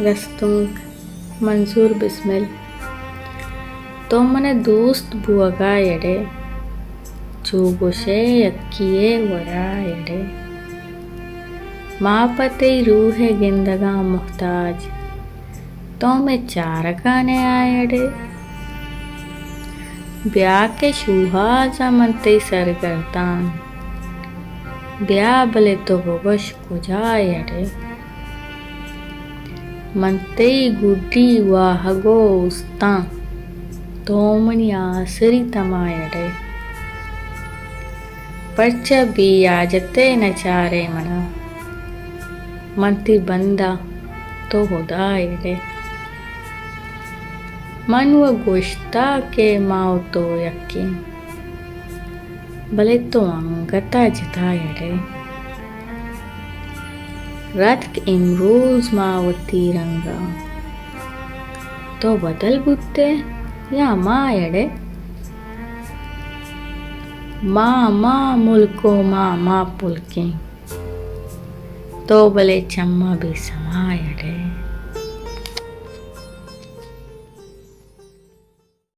गस्तुंग मंसूर बिस्मिल तो मने दोस्त बुआगा यडे चूगुशे यक्किये वरा यडे माँ पते रूह गिंदगा मुहताज तो मैं चारकाने आयडे ब्याह के शूहा जमनते सरगर्दान ब्याह बले तो बगश कुजायडे मनते गुड्डी वाहगो उस्ता तोमनी आसरी तमायडे पर्च भी आजते नचारे मना मनती बंदा तो हुदायडे मन व गोश्ता के माओ तो यक्की भले तो अंगता जतायडे रथ इमरोज मावती रंगा तो बदल बुत्ते या मायडे माँ मुल्को माँ पुलके तो भले चम्मा भी समायडे।